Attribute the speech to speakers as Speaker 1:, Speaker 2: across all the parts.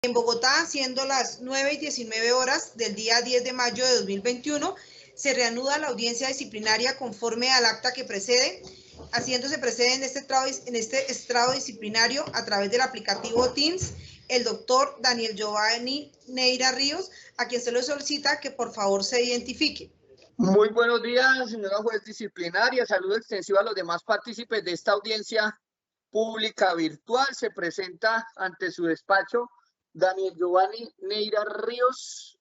Speaker 1: En Bogotá, siendo las 9:19 del día 10 de mayo de 2021, se reanuda la audiencia disciplinaria conforme al acta que precede, haciéndose presente en este estrado disciplinario a través del aplicativo Teams, el doctor Daniel Giovanni Neira Ríos, a quien se le solicita que por favor se identifique.
Speaker 2: Muy buenos días, señora juez disciplinaria. Saludo extensivo a los demás partícipes de esta audiencia pública virtual. Se presenta ante su despacho Daniel Giovanni Neira Ríos.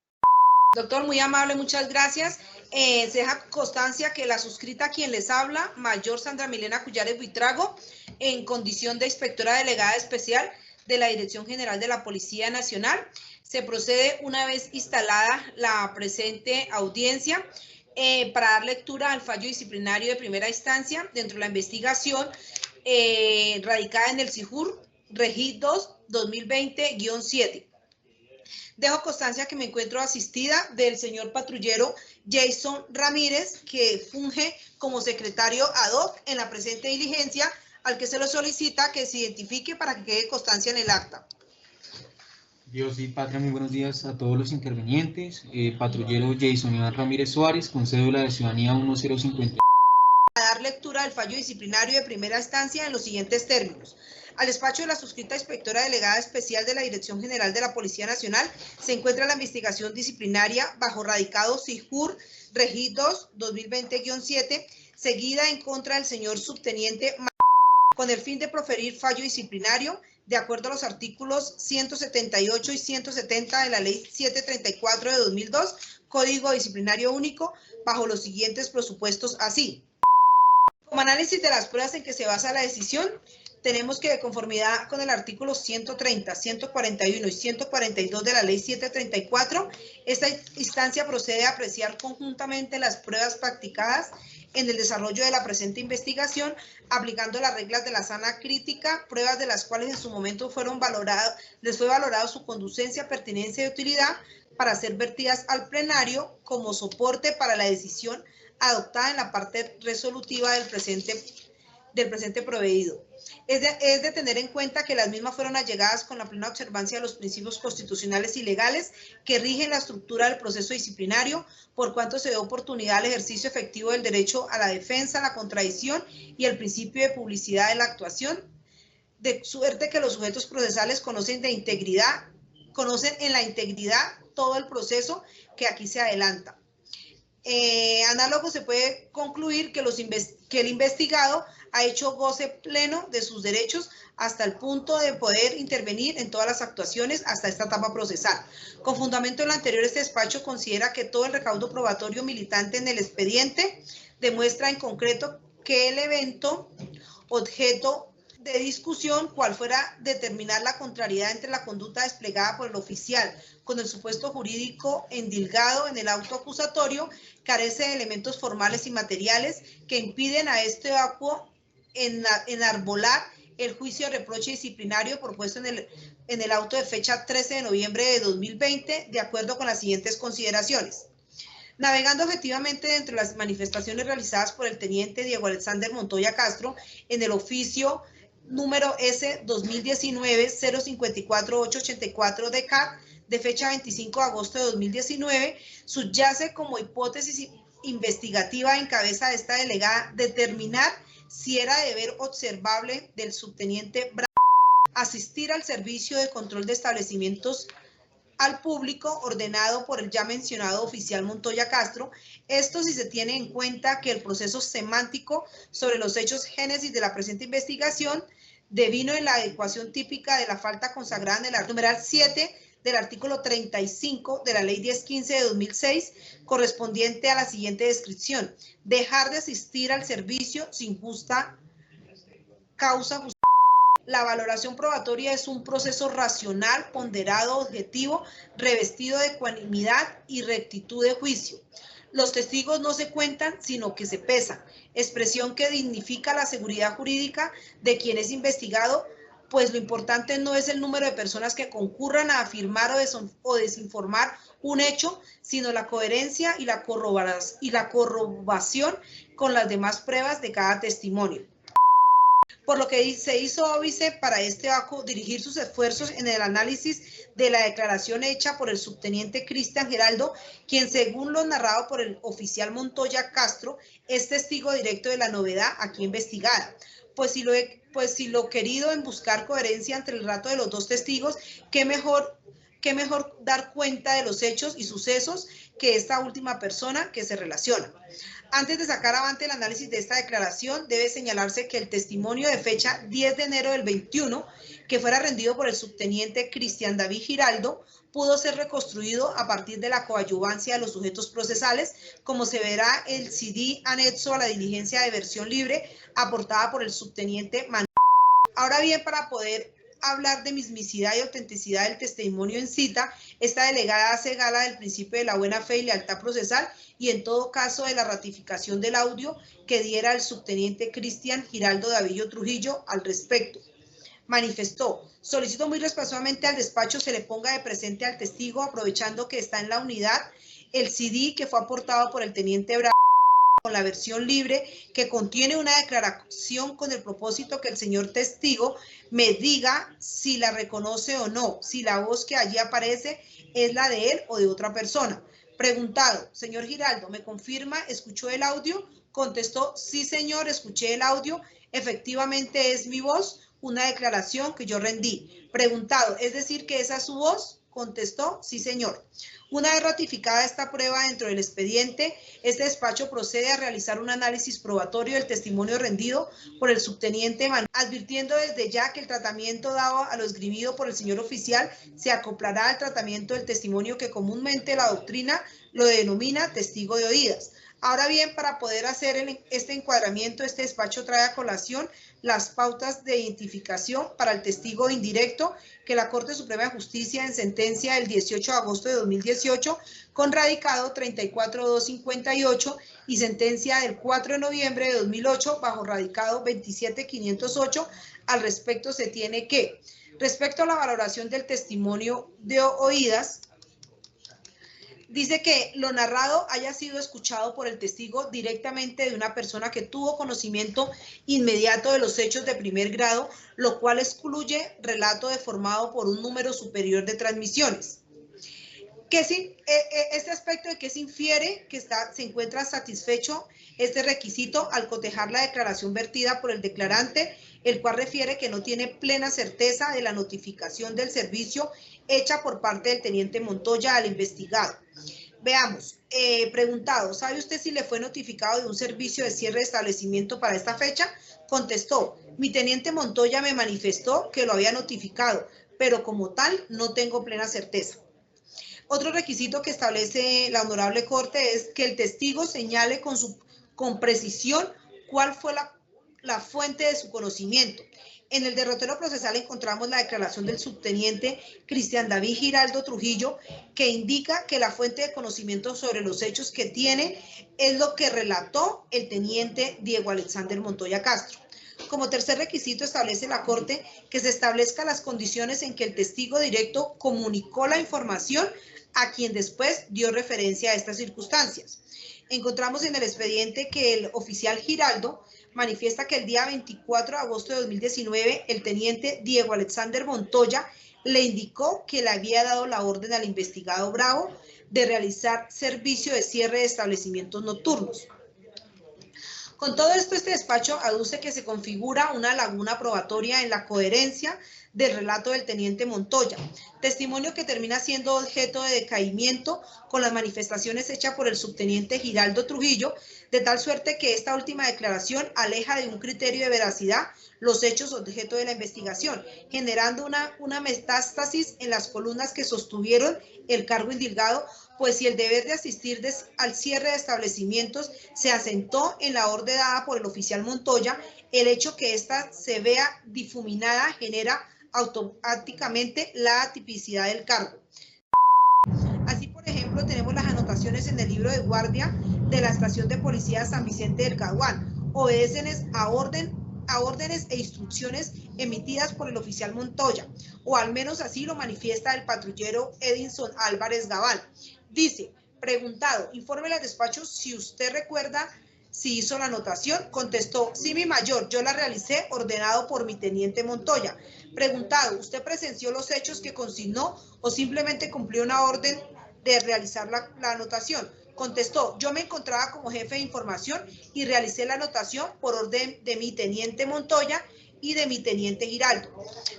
Speaker 1: Doctor, muy amable, muchas gracias. Se deja constancia que la suscrita quien les habla, mayor Sandra Milena Cullares Buitrago, en condición de inspectora delegada especial de la Dirección General de la Policía Nacional, se procede una vez instalada la presente audiencia para dar lectura al fallo disciplinario de primera instancia dentro de la investigación radicada en el CIJUR Regid 2-2020-7. Dejo constancia que me encuentro asistida del señor patrullero Jason Ramírez, que funge como secretario ad hoc en la presente diligencia, al que se lo solicita que se identifique para que quede constancia en el acta.
Speaker 3: Yo sí, patria, muy buenos días a todos los intervinientes. Patrullero Jason Iván Ramírez Suárez, con cédula de ciudadanía 1050.
Speaker 1: A dar lectura del fallo disciplinario de primera instancia en los siguientes términos. Al despacho de la suscrita inspectora delegada especial de la Dirección General de la Policía Nacional se encuentra la investigación disciplinaria bajo radicado CIJUR Regid 2-2020-7, seguida en contra del señor subteniente con el fin de proferir fallo disciplinario de acuerdo a los artículos 178 y 170 de la Ley 734 de 2002, Código Disciplinario Único, bajo los siguientes presupuestos así. Como análisis de las pruebas en que se basa la decisión, tenemos que de conformidad con el artículo 130, 141 y 142 de la Ley 734, esta instancia procede a apreciar conjuntamente las pruebas practicadas en el desarrollo de la presente investigación, aplicando las reglas de la sana crítica, pruebas de las cuales en su momento les fue valorado su conducencia, pertinencia y utilidad para ser vertidas al plenario como soporte para la decisión adoptada en la parte resolutiva del presente proveído. Es de tener en cuenta que las mismas fueron allegadas con la plena observancia de los principios constitucionales y legales que rigen la estructura del proceso disciplinario, por cuanto se dé oportunidad al ejercicio efectivo del derecho a la defensa, la contradicción y el principio de publicidad de la actuación, de suerte que los sujetos procesales conocen en la integridad todo el proceso que aquí se adelanta. Análogo se puede concluir que el investigado ha hecho goce pleno de sus derechos hasta el punto de poder intervenir en todas las actuaciones hasta esta etapa procesal. Con fundamento en lo anterior, este despacho considera que todo el recaudo probatorio militante en el expediente demuestra en concreto que el evento objeto de discusión, cual fuera determinar la contrariedad entre la conducta desplegada por el oficial con el supuesto jurídico endilgado en el auto acusatorio, carece de elementos formales y materiales que impiden a este vacuo enarbolar el juicio de reproche disciplinario propuesto en el auto de fecha 13 de noviembre de 2020, de acuerdo con las siguientes consideraciones. Navegando objetivamente dentro de las manifestaciones realizadas por el teniente Diego Alexander Montoya Castro en el oficio número S 2019-054-884 de CAT, de fecha 25 de agosto de 2019, subyace como hipótesis investigativa en cabeza de esta delegada determinar si era deber observable del subteniente asistir al servicio de control de establecimientos al público ordenado por el ya mencionado oficial Montoya Castro, esto si se tiene en cuenta que el proceso semántico sobre los hechos génesis de la presente investigación devino en la adecuación típica de la falta consagrada en el numeral 7 del artículo 35 de la Ley 1015 de 2006, correspondiente a la siguiente descripción: dejar de asistir al servicio sin justa causa. La valoración probatoria es un proceso racional, ponderado, objetivo, revestido de ecuanimidad y rectitud de juicio. Los testigos no se cuentan, sino que se pesan, expresión que dignifica la seguridad jurídica de quien es investigado, pues lo importante no es el número de personas que concurran a afirmar o desinformar un hecho, sino la coherencia y la corroboración con las demás pruebas de cada testimonio. por lo que se hizo óbice para este vacuo dirigir sus esfuerzos en el análisis de la declaración hecha por el subteniente Cristian Giraldo, quien según lo narrado por el oficial Montoya Castro, es testigo directo de la novedad aquí investigada. Pues si lo querido en buscar coherencia entre el relato de los dos testigos, qué mejor dar cuenta de los hechos y sucesos que esta última persona que se relaciona. Antes de sacar avante el análisis de esta declaración, debe señalarse que el testimonio de fecha 10 de enero del 21, que fuera rendido por el subteniente Cristian David Giraldo, pudo ser reconstruido a partir de la coadyuvancia de los sujetos procesales, como se verá el CD anexo a la diligencia de versión libre aportada por el subteniente Manuel. Ahora bien, para poder hablar de mismicidad y autenticidad del testimonio en cita, esta delegada hace gala del principio de la buena fe y lealtad procesal y en todo caso de la ratificación del audio que diera el subteniente Cristian Giraldo Davillo Trujillo al respecto. Manifestó: solicito muy respetuosamente al despacho se le ponga de presente al testigo, aprovechando que está en la unidad, el CD que fue aportado por el teniente Bravo con la versión libre, que contiene una declaración con el propósito que el señor testigo me diga si la reconoce o no, si la voz que allí aparece es la de él o de otra persona. Preguntado: señor Giraldo, ¿me confirma, escuchó el audio? Contestó: sí, señor, escuché el audio, efectivamente es mi voz, una declaración que yo rendí. Preguntado: ¿es decir que esa es su voz? Contestó: sí, señor. Una vez ratificada esta prueba dentro del expediente, este despacho procede a realizar un análisis probatorio del testimonio rendido por el subteniente Manuel, advirtiendo desde ya que el tratamiento dado a lo esgrimido por el señor oficial se acoplará al tratamiento del testimonio que comúnmente la doctrina lo denomina testigo de oídas. Ahora bien, para poder hacer este encuadramiento, este despacho trae a colación las pautas de identificación para el testigo indirecto que la Corte Suprema de Justicia en sentencia del 18 de agosto de 2018 con radicado 34258 y sentencia del 4 de noviembre de 2008 bajo radicado 27508 al respecto se tiene que, respecto a la valoración del testimonio de oídas, dice que lo narrado haya sido escuchado por el testigo directamente de una persona que tuvo conocimiento inmediato de los hechos de primer grado, lo cual excluye relato deformado por un número superior de transmisiones. Este aspecto de que se infiere que se encuentra satisfecho este requisito al cotejar la declaración vertida por el declarante, el cual refiere que no tiene plena certeza de la notificación del servicio hecha por parte del teniente Montoya al investigado. Veamos, preguntado: ¿sabe usted si le fue notificado de un servicio de cierre de establecimiento para esta fecha? Contestó: mi teniente Montoya me manifestó que lo había notificado, pero como tal no tengo plena certeza. Otro requisito que establece la Honorable Corte es que el testigo señale con precisión cuál fue la fuente de su conocimiento. En el derrotero procesal encontramos la declaración del subteniente Cristian David Giraldo Trujillo, que indica que la fuente de conocimiento sobre los hechos que tiene es lo que relató el teniente Diego Alexander Montoya Castro. Como tercer requisito establece la Corte que se establezcan las condiciones en que el testigo directo comunicó la información a quien después dio referencia a estas circunstancias. Encontramos en el expediente que el oficial Giraldo manifiesta que el día 24 de agosto de 2019 el teniente Diego Alexander Montoya le indicó que le había dado la orden al investigado Bravo de realizar servicio de cierre de establecimientos nocturnos. Con todo esto, este despacho aduce que se configura una laguna probatoria en la coherencia del relato del teniente Montoya, testimonio que termina siendo objeto de decaimiento con las manifestaciones hechas por el subteniente Giraldo Trujillo, de tal suerte que esta última declaración aleja de un criterio de veracidad los hechos objeto de la investigación, generando una metástasis en las columnas que sostuvieron el cargo indilgado, pues si el deber de asistir al cierre de establecimientos se asentó en la orden dada por el oficial Montoya, el hecho que ésta se vea difuminada genera automáticamente la atipicidad del cargo. Así, por ejemplo, tenemos las anotaciones en el libro de guardia de la estación de policía San Vicente del Caguán, obedecen a órdenes e instrucciones emitidas por el oficial Montoya, o al menos así lo manifiesta el patrullero Edinson Álvarez Gabal. Dice: preguntado, infórmele al despacho si usted recuerda si hizo la anotación. Contestó, sí, mi mayor, yo la realicé ordenado por mi teniente Montoya. Preguntado, ¿usted presenció los hechos que consignó o simplemente cumplió una orden de realizar la anotación? Contestó, yo me encontraba como jefe de información y realicé la anotación por orden de mi teniente Montoya y de mi teniente Giraldo.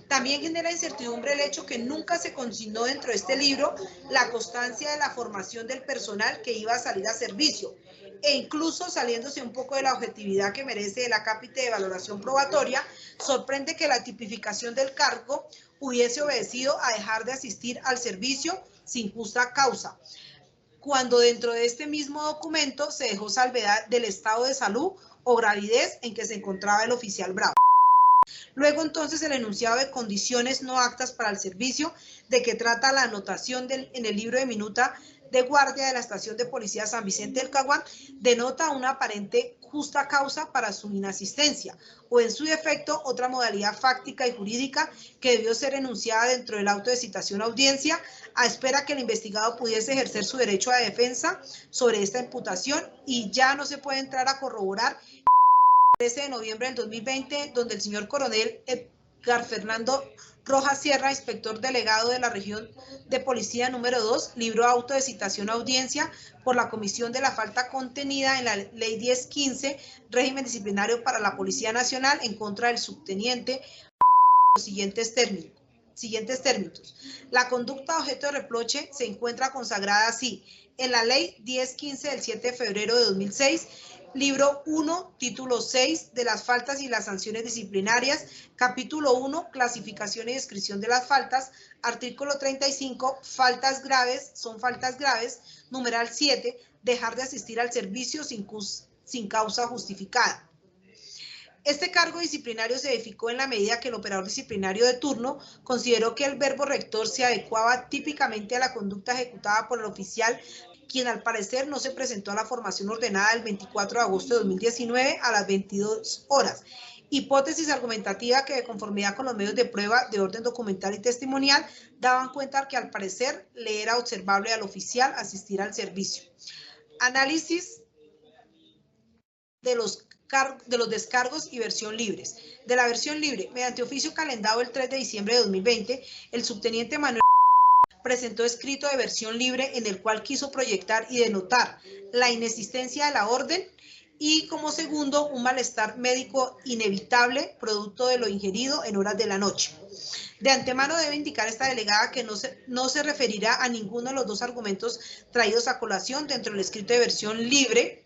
Speaker 1: También genera incertidumbre el hecho que nunca se consignó dentro de este libro la constancia de la formación del personal que iba a salir a servicio, e incluso saliéndose un poco de la objetividad que merece la cápite de valoración probatoria, sorprende que la tipificación del cargo hubiese obedecido a dejar de asistir al servicio sin justa causa, cuando dentro de este mismo documento se dejó salvedad del estado de salud o gravidez en que se encontraba el oficial Bravo. Luego entonces el enunciado de condiciones no aptas para el servicio, de que trata la anotación en el libro de minuta de guardia de la estación de policía San Vicente del Caguán, denota una aparente justa causa para su inasistencia, o en su defecto otra modalidad fáctica y jurídica que debió ser enunciada dentro del auto de citación a audiencia, a espera que el investigado pudiese ejercer su derecho a defensa sobre esta imputación, y ya no se puede entrar a corroborar 13 de noviembre del 2020, donde el señor coronel Edgar Fernando Rojas Sierra, inspector delegado de la región de policía número 2, libró auto de citación a audiencia por la comisión de la falta contenida en la ley 1015, régimen disciplinario para la Policía Nacional, en contra del subteniente los siguientes términos. La conducta objeto de reproche se encuentra consagrada así en la ley 1015 del 7 de febrero de 2006, libro 1, título 6 de las faltas y las sanciones disciplinarias, capítulo 1, clasificación y descripción de las faltas, artículo 35, faltas graves, son faltas graves, numeral 7, dejar de asistir al servicio sin causa justificada. Este cargo disciplinario se edificó en la medida que el operador disciplinario de turno consideró que el verbo rector se adecuaba típicamente a la conducta ejecutada por el oficial, quien al parecer no se presentó a la formación ordenada el 24 de agosto de 2019 a las 22 horas. Hipótesis argumentativa que, de conformidad con los medios de prueba de orden documental y testimonial, daban cuenta que al parecer le era observable al oficial asistir al servicio. Análisis de los descargos y versión libres. De la versión libre, mediante oficio calendado el 3 de diciembre de 2020, el subteniente Manuel presentó escrito de versión libre en el cual quiso proyectar y denotar la inexistencia de la orden y, como segundo, un malestar médico inevitable producto de lo ingerido en horas de la noche. De antemano debe indicar esta delegada que no se referirá a ninguno de los dos argumentos traídos a colación dentro del escrito de versión libre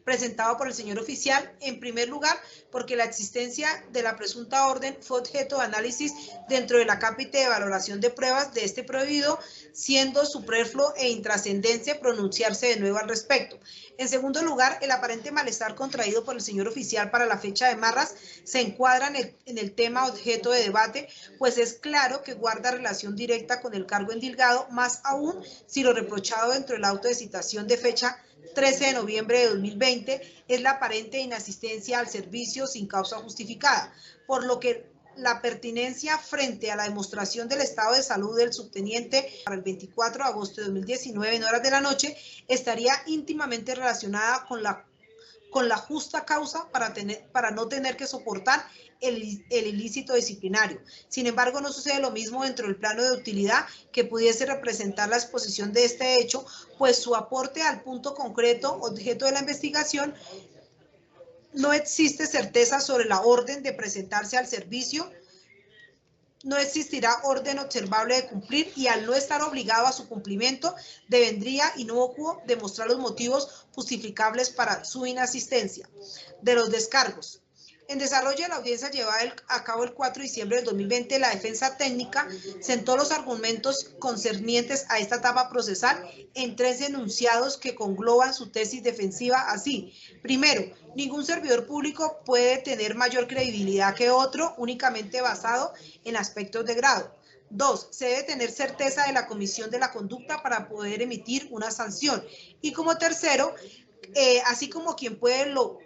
Speaker 1: presentado por el señor oficial, en primer lugar, porque la existencia de la presunta orden fue objeto de análisis dentro de la cápite de valoración de pruebas de este prohibido, siendo superfluo e intrascendente pronunciarse de nuevo al respecto. En segundo lugar, el aparente malestar contraído por el señor oficial para la fecha de Marras se encuadra en el tema objeto de debate, pues es claro que guarda relación directa con el cargo endilgado, más aún si lo reprochado dentro del auto de citación de fecha 13 de noviembre de 2020 es la aparente inasistencia al servicio sin causa justificada, por lo que la pertinencia frente a la demostración del estado de salud del subteniente para el 24 de agosto de 2019 en horas de la noche estaría íntimamente relacionada con la justa causa para no tener que soportar el ilícito disciplinario. Sin embargo, no sucede lo mismo dentro del plano de utilidad que pudiese representar la exposición de este hecho, pues su aporte al punto concreto, objeto de la investigación, no existe certeza sobre la orden de presentarse al servicio, no existirá orden observable de cumplir y al no estar obligado a su cumplimiento, devendría inocuo demostrar los motivos justificables para su inasistencia. De los descargos. En desarrollo de la audiencia llevada a cabo el 4 de diciembre del 2020, la defensa técnica sentó los argumentos concernientes a esta etapa procesal en 3 enunciados que congloban su tesis defensiva así. Primero, ningún servidor público puede tener mayor credibilidad que otro únicamente basado en aspectos de grado. 2. Se debe tener certeza de la comisión de la conducta para poder emitir una sanción. Y como tercero, así como quien puede lo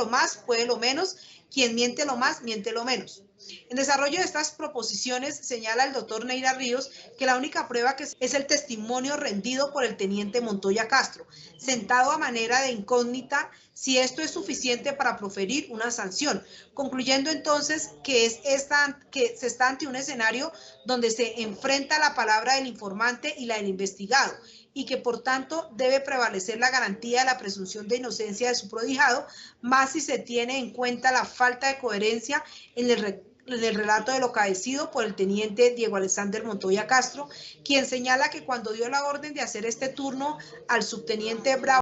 Speaker 1: más, puede lo menos, quien miente lo más, miente lo menos. En desarrollo de estas proposiciones señala el doctor Neira Ríos que la única prueba que es el testimonio rendido por el teniente Montoya Castro, sentado a manera de incógnita si esto es suficiente para proferir una sanción, concluyendo entonces que se está ante un escenario donde se enfrenta la palabra del informante y la del investigado, y que por tanto debe prevalecer la garantía de la presunción de inocencia de su prodigado, más si se tiene en cuenta la falta de coherencia en el relato de lo acaecido por el teniente Diego Alexander Montoya Castro, quien señala que cuando dio la orden de hacer este turno al subteniente Bravo,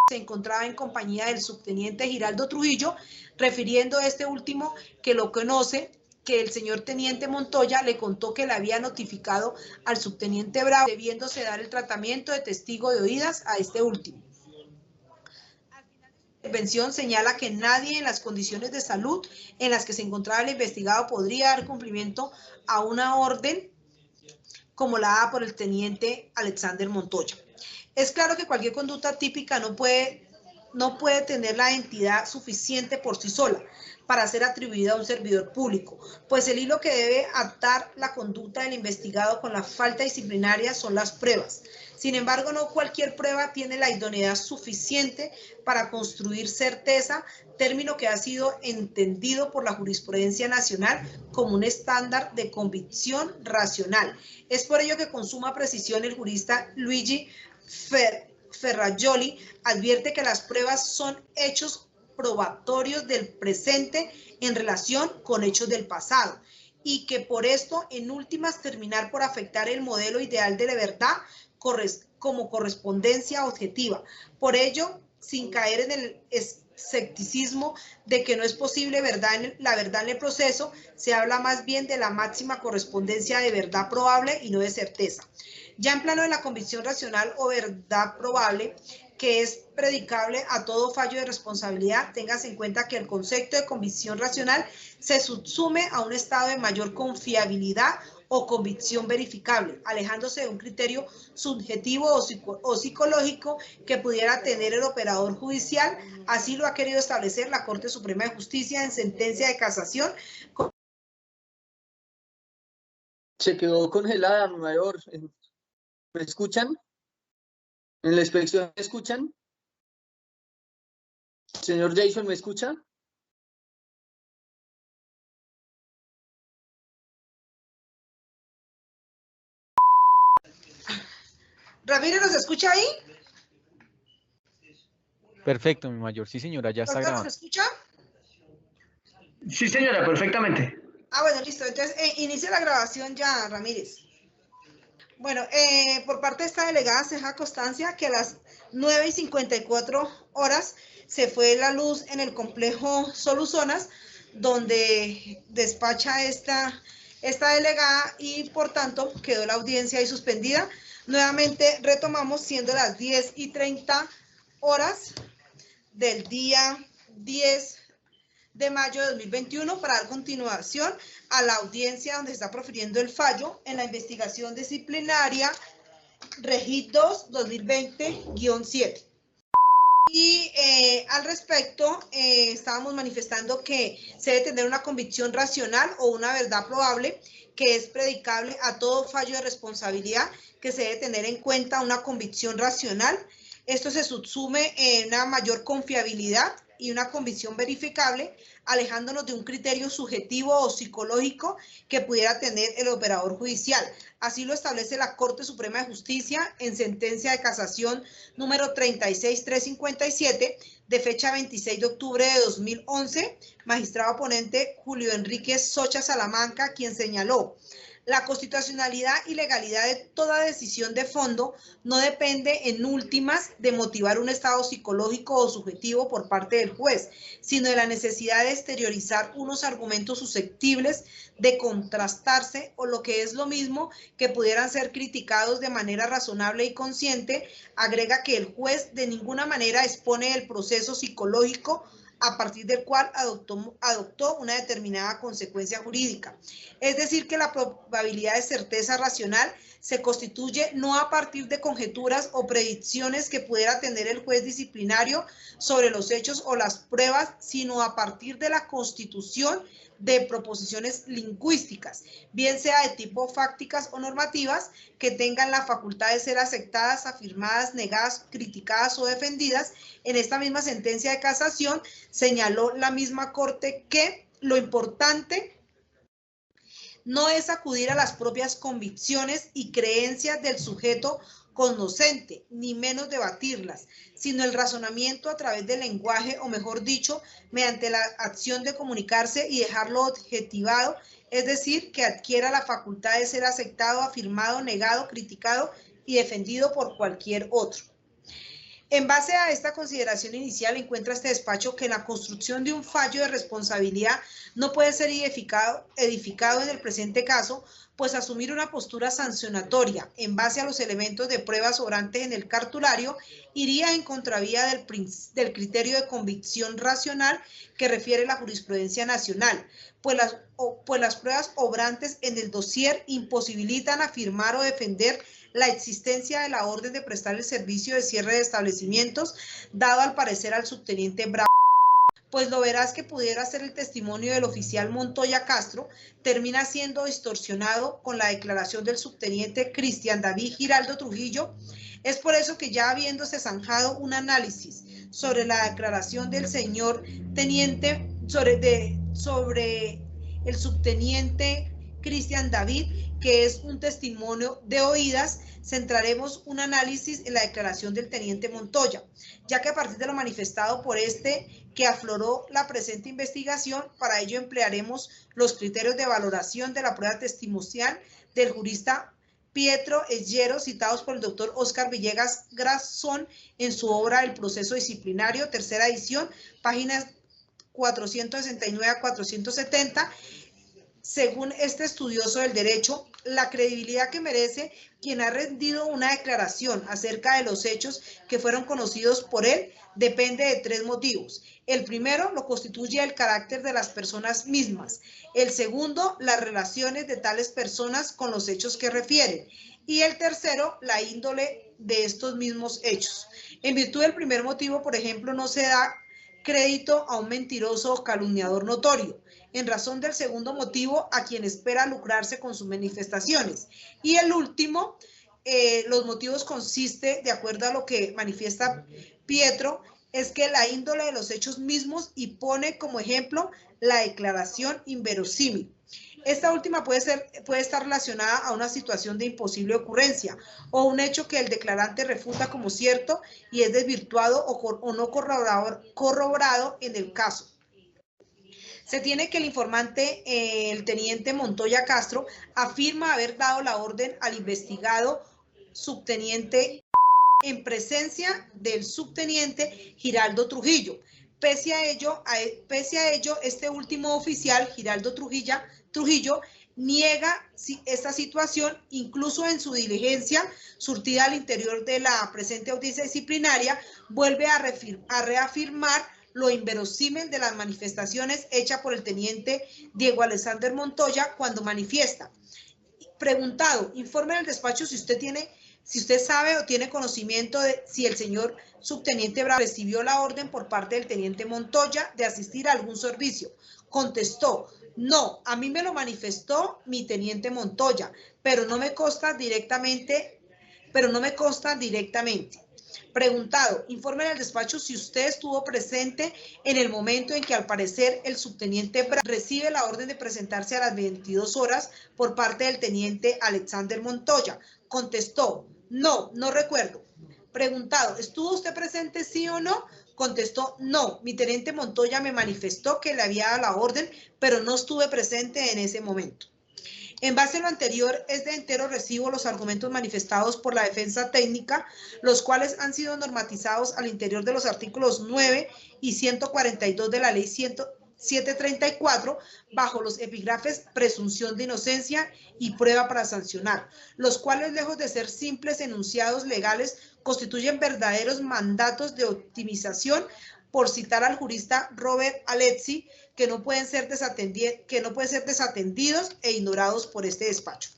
Speaker 1: se encontraba en compañía del subteniente Giraldo Trujillo, refiriendo a este último que lo conoce, que el señor teniente Montoya le contó que le había notificado al subteniente Bravo, debiéndose dar el tratamiento de testigo de oídas a este último. La intervención señala que nadie en las condiciones de salud en las que se encontraba el investigado podría dar cumplimiento a una orden como la dada por el teniente Alexander Montoya. Es claro que cualquier conducta típica no puede tener la entidad suficiente por sí sola para ser atribuida a un servidor público, pues el hilo que debe atar la conducta del investigado con la falta disciplinaria son las pruebas. Sin embargo, no cualquier prueba tiene la idoneidad suficiente para construir certeza, término que ha sido entendido por la jurisprudencia nacional como un estándar de convicción racional. Es por ello que con suma precisión el jurista Luigi Ferrajoli advierte que las pruebas son hechos probatorios del presente en relación con hechos del pasado, y que por esto en últimas terminar por afectar el modelo ideal de la verdad como correspondencia objetiva. Por ello, sin caer en el escepticismo de que no es posible la verdad en el proceso, se habla más bien de la máxima correspondencia de verdad probable y no de certeza. Ya en plano de la convicción racional o verdad probable, que es predicable a todo fallo de responsabilidad, téngase en cuenta que el concepto de convicción racional se subsume a un estado de mayor confiabilidad o convicción verificable, alejándose de un criterio subjetivo o psicológico que pudiera tener el operador judicial. Así lo ha querido establecer la Corte Suprema de Justicia en sentencia de casación.
Speaker 2: Se quedó congelada, mayor. ¿Me escuchan? ¿En la inspección me escuchan? Señor Jason, ¿me escucha?
Speaker 1: Ramírez, ¿nos escucha ahí?
Speaker 4: Perfecto, mi mayor. Sí, señora, ya está grabando.
Speaker 1: ¿Nos escucha?
Speaker 5: Sí, señora, perfectamente.
Speaker 1: Ah, bueno, listo. Entonces, inicia la grabación ya, Ramírez. Bueno, por parte de esta delegada se deja constancia que a las 9:54 horas se fue la luz en el complejo Soluzonas, donde despacha esta delegada, y por tanto quedó la audiencia ahí suspendida. Nuevamente retomamos siendo las 10:30 horas del día 10 de mayo de 2021 para dar continuación a la audiencia donde se está profiriendo el fallo en la investigación disciplinaria Regid 2-2020-7. Y al respecto, estábamos manifestando que se debe tener una convicción racional o una verdad probable que es predicable a todo fallo de responsabilidad, que se debe tener en cuenta una convicción racional. Esto se subsume en una mayor confiabilidad y una convicción verificable, alejándonos de un criterio subjetivo o psicológico que pudiera tener el operador judicial. Así lo establece la Corte Suprema de Justicia en sentencia de casación número 36357 de fecha 26 de octubre de 2011, magistrado ponente Julio Enrique Socha Salamanca, quien señaló: la constitucionalidad y legalidad de toda decisión de fondo no depende en últimas de motivar un estado psicológico o subjetivo por parte del juez, sino de la necesidad de exteriorizar unos argumentos susceptibles de contrastarse, o lo que es lo mismo, que pudieran ser criticados de manera razonable y consciente. Agrega que el juez de ninguna manera expone el proceso psicológico a partir del cual adoptó una determinada consecuencia jurídica. Es decir, que la probabilidad de certeza racional se constituye no a partir de conjeturas o predicciones que pudiera tener el juez disciplinario sobre los hechos o las pruebas, sino a partir de la constitución de proposiciones lingüísticas, bien sea de tipo fácticas o normativas, que tengan la facultad de ser aceptadas, afirmadas, negadas, criticadas o defendidas. En esta misma sentencia de casación señaló la misma Corte que lo importante no es acudir a las propias convicciones y creencias del sujeto conocente, ni menos debatirlas, sino el razonamiento a través del lenguaje, o mejor dicho, mediante la acción de comunicarse y dejarlo objetivado, es decir, que adquiera la facultad de ser aceptado, afirmado, negado, criticado y defendido por cualquier otro. En base a esta consideración inicial, encuentra este despacho que la construcción de un fallo de responsabilidad no puede ser edificado en el presente caso, pues asumir una postura sancionatoria en base a los elementos de prueba sobrantes en el cartulario iría en contravía del criterio de convicción racional que refiere la jurisprudencia nacional, pues las pruebas obrantes en el dossier imposibilitan afirmar o defender la existencia de la orden de prestar el servicio de cierre de establecimientos, dado al parecer al subteniente Bravo, pues lo veraz que pudiera ser el testimonio del oficial Montoya Castro termina siendo distorsionado con la declaración del subteniente Cristian David Giraldo Trujillo. Es por eso que, ya habiéndose zanjado un análisis sobre la declaración del señor teniente, sobre el subteniente Cristian David, que es un testimonio de oídas, centraremos un análisis en la declaración del teniente Montoya, ya que a partir de lo manifestado por este que afloró la presente investigación, para ello emplearemos los criterios de valoración de la prueba testimonial del jurista Pietro Esguero, citados por el doctor Óscar Villegas Grazón en su obra El proceso disciplinario, tercera edición, páginas 469 a 470, según este estudioso del derecho, la credibilidad que merece quien ha rendido una declaración acerca de los hechos que fueron conocidos por él depende de tres motivos. El primero lo constituye el carácter de las personas mismas. El segundo, las relaciones de tales personas con los hechos que refieren. Y el tercero, la índole de estos mismos hechos. En virtud del primer motivo, por ejemplo, no se da crédito a un mentiroso o calumniador notorio. En razón del segundo motivo, a quien espera lucrarse con sus manifestaciones. Y el último, los motivos consiste, de acuerdo a lo que manifiesta Pietro, es que la índole de los hechos mismos, y pone como ejemplo la declaración inverosímil. Esta última puede estar relacionada a una situación de imposible ocurrencia o un hecho que el declarante refuta como cierto y es desvirtuado o no corroborado en el caso. Se tiene que el informante, el teniente Montoya Castro, afirma haber dado la orden al investigado subteniente en presencia del subteniente Giraldo Trujillo. Pese a ello, este último oficial, Giraldo Trujillo, niega esta situación, incluso en su diligencia surtida al interior de la presente audiencia disciplinaria, vuelve a reafirmar lo inverosímil de las manifestaciones hechas por el teniente Diego Alexander Montoya cuando manifiesta. Preguntado, informe al despacho si usted sabe o tiene conocimiento de si el señor subteniente Bravo recibió la orden por parte del teniente Montoya de asistir a algún servicio. Contestó, no, a mí me lo manifestó mi teniente Montoya, pero no me consta directamente. Preguntado, informe al despacho si usted estuvo presente en el momento en que al parecer el subteniente Bravo recibe la orden de presentarse a las 22 horas por parte del teniente Alexander Montoya. Contestó, no, no recuerdo. Preguntado, ¿estuvo usted presente sí o no? Contestó, no, mi teniente Montoya me manifestó que le había dado la orden, pero no estuve presente en ese momento. En base a lo anterior, es de entero recibo los argumentos manifestados por la defensa técnica, los cuales han sido normatizados al interior de los artículos 9 y 142 de la ley 734, bajo los epígrafes presunción de inocencia y prueba para sancionar, los cuales, lejos de ser simples enunciados legales, constituyen verdaderos mandatos de optimización por citar al jurista Robert Alexi, que no pueden ser desatendidos e ignorados por este despacho.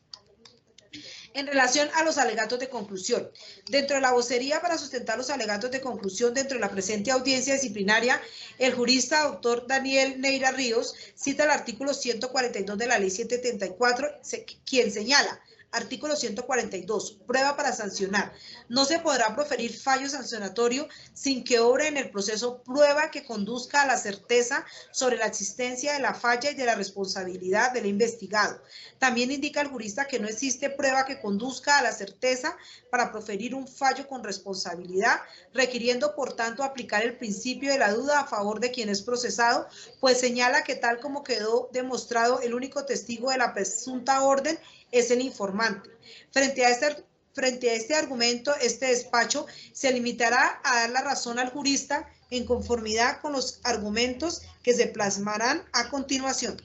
Speaker 1: En relación a los alegatos de conclusión, dentro de la vocería para sustentar los alegatos de conclusión dentro de la presente audiencia disciplinaria, el jurista doctor Daniel Neira Ríos cita el artículo 142 de la ley 774, quien señala: artículo 142, prueba para sancionar. No se podrá proferir fallo sancionatorio sin que obre en el proceso prueba que conduzca a la certeza sobre la existencia de la falla y de la responsabilidad del investigado. También indica el jurista que no existe prueba que conduzca a la certeza para proferir un fallo con responsabilidad, requiriendo por tanto aplicar el principio de la duda a favor de quien es procesado, pues señala que tal como quedó demostrado, el único testigo de la presunta orden es el informante. Frente a este argumento, este despacho se limitará a dar la razón al jurista en conformidad con los argumentos que se plasmarán a continuación.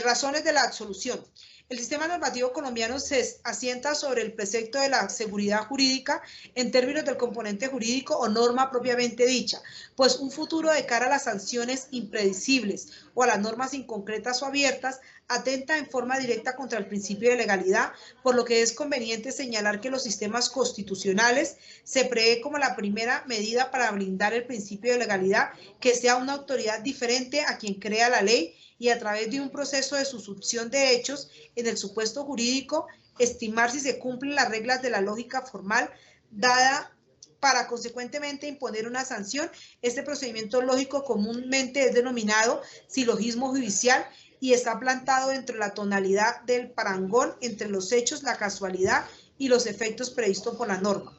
Speaker 1: Razones de la absolución. El sistema normativo colombiano se asienta sobre el precepto de la seguridad jurídica en términos del componente jurídico o norma propiamente dicha, pues un futuro de cara a las sanciones impredecibles o a las normas inconcretas o abiertas atenta en forma directa contra el principio de legalidad, por lo que es conveniente señalar que los sistemas constitucionales se prevé como la primera medida para blindar el principio de legalidad, que sea una autoridad diferente a quien crea la ley y a través de un proceso de suscripción de hechos en el supuesto jurídico, estimar si se cumplen las reglas de la lógica formal dada para consecuentemente imponer una sanción. Este procedimiento lógico comúnmente es denominado silogismo judicial y está plantado dentro de la tonalidad del parangón entre los hechos, la casualidad y los efectos previstos por la norma.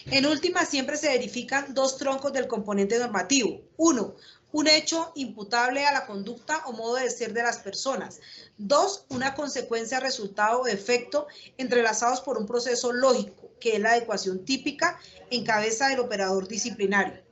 Speaker 1: En última, siempre se verifican dos troncos del componente normativo. 1. Un hecho imputable a la conducta o modo de ser de las personas. 2. Una consecuencia, resultado o efecto entrelazados por un proceso lógico, que es la adecuación típica en cabeza del operador disciplinario.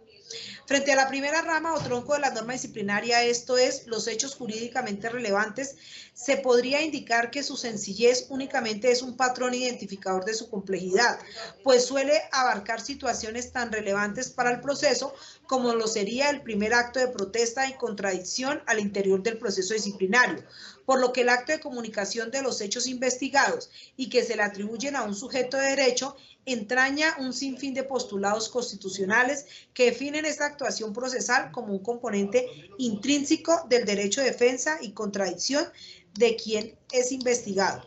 Speaker 1: Frente a la primera rama o tronco de la norma disciplinaria, esto es, los hechos jurídicamente relevantes, se podría indicar que su sencillez únicamente es un patrón identificador de su complejidad, pues suele abarcar situaciones tan relevantes para el proceso como lo sería el primer acto de protesta y contradicción al interior del proceso disciplinario, por lo que el acto de comunicación de los hechos investigados y que se le atribuyen a un sujeto de derecho entraña un sinfín de postulados constitucionales que definen esta actuación procesal como un componente intrínseco del derecho de defensa y contradicción de quien es investigado.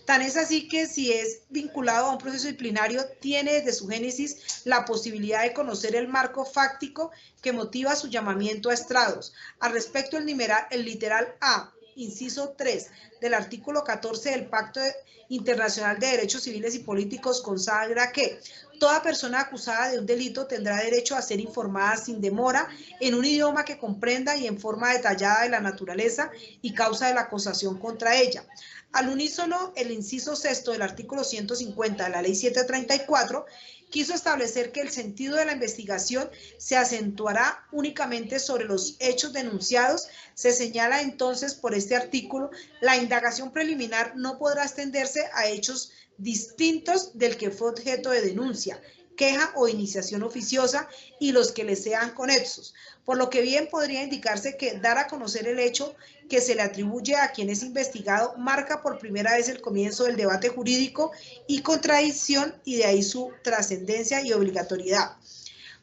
Speaker 1: Tan es así que si es vinculado a un proceso disciplinario, tiene desde su génesis la posibilidad de conocer el marco fáctico que motiva su llamamiento a estrados. Al respecto, el literal A, inciso 3 del artículo 14 del Pacto Internacional de Derechos Civiles y Políticos consagra que toda persona acusada de un delito tendrá derecho a ser informada sin demora en un idioma que comprenda y en forma detallada de la naturaleza y causa de la acusación contra ella. Al unísono, el inciso 6 del artículo 150 de la ley 734 quiso establecer que el sentido de la investigación se acentuará únicamente sobre los hechos denunciados. Se señala entonces por este artículo, la indagación preliminar no podrá extenderse a hechos distintos del que fue objeto de denuncia, queja o iniciación oficiosa y los que le sean conexos, por lo que bien podría indicarse que dar a conocer el hecho que se le atribuye a quien es investigado marca por primera vez el comienzo del debate jurídico y contradicción, y de ahí su trascendencia y obligatoriedad.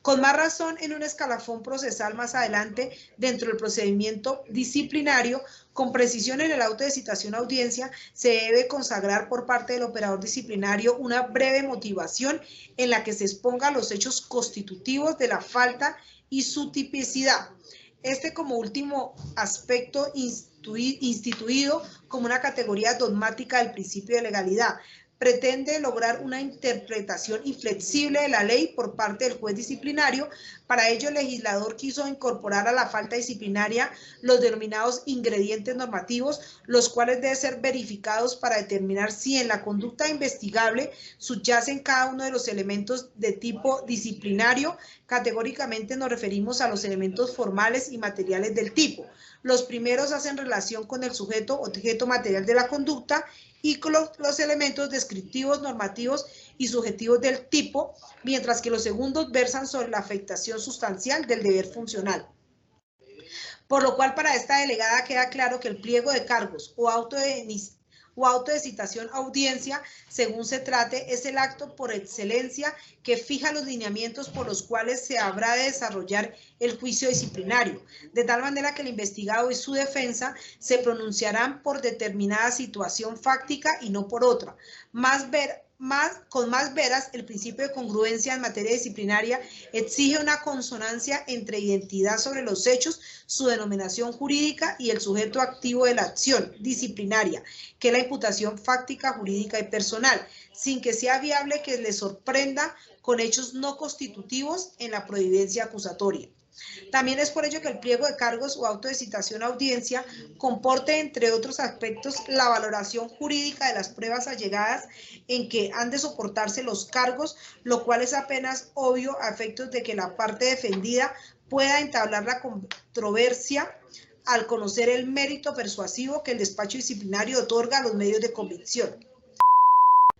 Speaker 1: Con más razón, en un escalafón procesal más adelante, dentro del procedimiento disciplinario, con precisión en el auto de citación a audiencia, se debe consagrar por parte del operador disciplinario una breve motivación en la que se expongan los hechos constitutivos de la falta y su tipicidad. Este como último aspecto instituido como una categoría dogmática del principio de legalidad, pretende lograr una interpretación inflexible de la ley por parte del juez disciplinario Para ello, el legislador quiso incorporar a la falta disciplinaria los denominados ingredientes normativos, los cuales deben ser verificados para determinar si en la conducta investigable subyacen cada uno de los elementos de tipo disciplinario. Categóricamente nos referimos a los elementos formales y materiales del tipo. Los primeros hacen relación con el sujeto, objeto material de la conducta, y con los elementos descriptivos, normativos y subjetivos del tipo, mientras que los segundos versan sobre la afectación sustancial del deber funcional. Por lo cual, para esta delegada queda claro que el pliego de cargos o auto de citación a audiencia, según se trate, es el acto por excelencia que fija los lineamientos por los cuales se habrá de desarrollar el juicio disciplinario, de tal manera que el investigado y su defensa se pronunciarán por determinada situación fáctica y no por otra. Con más veras, el principio de congruencia en materia disciplinaria exige una consonancia entre identidad sobre los hechos, su denominación jurídica y el sujeto activo de la acción disciplinaria, que es la imputación fáctica, jurídica y personal, sin que sea viable que le sorprenda con hechos no constitutivos en la providencia acusatoria. También es por ello que el pliego de cargos o auto de citación a audiencia comporte, entre otros aspectos, la valoración jurídica de las pruebas allegadas en que han de soportarse los cargos, lo cual es apenas obvio a efectos de que la parte defendida pueda entablar la controversia al conocer el mérito persuasivo que el despacho disciplinario otorga a los medios de convicción.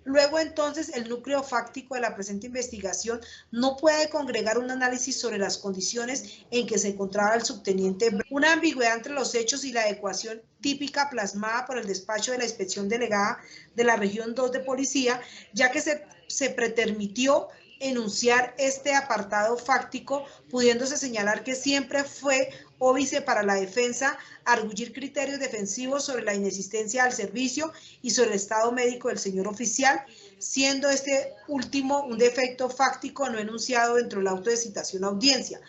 Speaker 1: Luego, entonces, el núcleo fáctico de la presente investigación no puede congregar un análisis sobre las condiciones en que se encontraba el subteniente Brown, una ambigüedad entre los hechos y la adecuación típica plasmada por el despacho de la inspección delegada de la región 2 de policía, ya que se pretermitió enunciar este apartado fáctico, pudiéndose señalar que siempre fue óbice para la defensa arguir criterios defensivos sobre la inexistencia del servicio y sobre el estado médico del señor oficial, siendo este último un defecto fáctico no enunciado dentro del auto de citación a audiencia.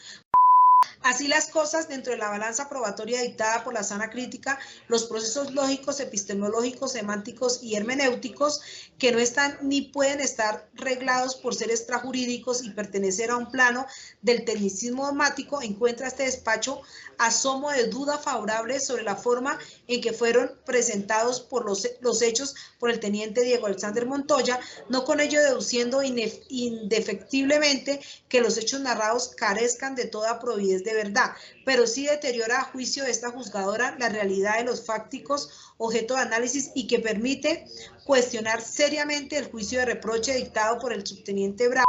Speaker 1: Así las cosas, dentro de la balanza probatoria dictada por la sana crítica, los procesos lógicos, epistemológicos, semánticos y hermenéuticos, que no están ni pueden estar reglados por ser extrajurídicos y pertenecer a un plano del tecnicismo dogmático, encuentra este despacho asomo de duda favorable sobre la forma en que fueron presentados por los hechos por el teniente Diego Alexander Montoya, no con ello deduciendo indefectiblemente que los hechos narrados carezcan de toda providez de verdad, pero sí deteriora a juicio de esta juzgadora la realidad de los fácticos objeto de análisis y que permite cuestionar seriamente el juicio de reproche dictado por el subteniente Bravo,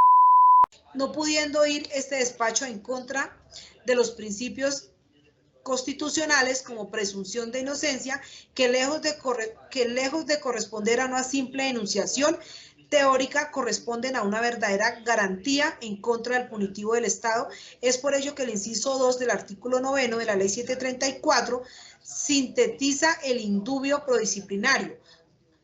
Speaker 1: no pudiendo ir este despacho en contra de los principios constitucionales como presunción de inocencia, que lejos de corresponder a una simple enunciación teórica, corresponden a una verdadera garantía en contra del punitivo del Estado. Es por ello que el inciso 2 del artículo 9 de la Ley 734 sintetiza el indubio prodisciplinario.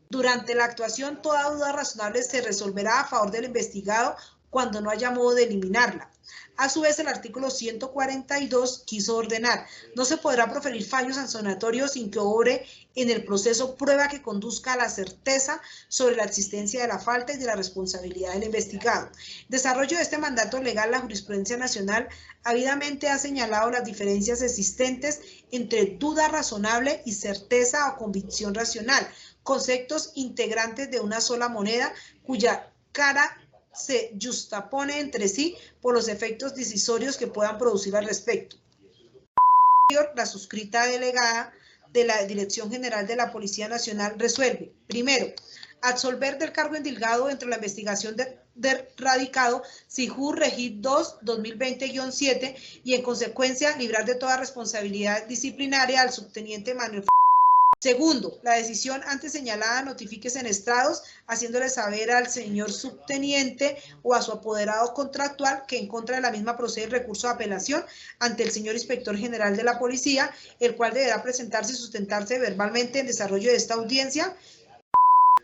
Speaker 1: Durante la actuación, toda duda razonable se resolverá a favor del investigado cuando no haya modo de eliminarla. A su vez, el artículo 142 quiso ordenar: no se podrá proferir fallo sancionatorio sin que obre en el proceso prueba que conduzca a la certeza sobre la existencia de la falta y de la responsabilidad del investigado. Desarrollo de este mandato legal, la jurisprudencia nacional ávidamente ha señalado las diferencias existentes entre duda razonable y certeza o convicción racional, conceptos integrantes de una sola moneda cuya cara se justapone entre sí por los efectos decisorios que puedan producir al respecto. La suscrita delegada de la Dirección General de la Policía Nacional resuelve: primero, absolver del cargo endilgado dentro de la investigación de radicado SIJUR Regid 2 2020-7 y en consecuencia librar de toda responsabilidad disciplinaria al subteniente Manuel. Segundo, la decisión antes señalada notifíquese en estrados, haciéndole saber al señor subteniente o a su apoderado contractual que en contra de la misma procede el recurso de apelación ante el señor Inspector General de la Policía, el cual deberá presentarse y sustentarse verbalmente en desarrollo de esta audiencia.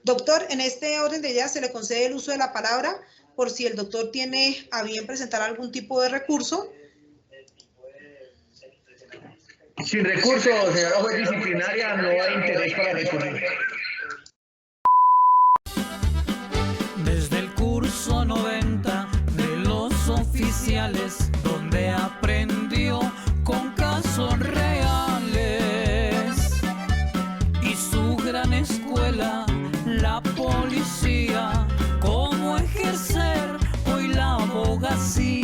Speaker 1: Doctor, en este orden de ideas se le concede el uso de la palabra por si el doctor tiene a bien presentar algún tipo de recurso.
Speaker 5: Sin recurso, señora juez disciplinaria, no hay interés para recurrir.
Speaker 6: Desde el curso 90 de los oficiales, donde así.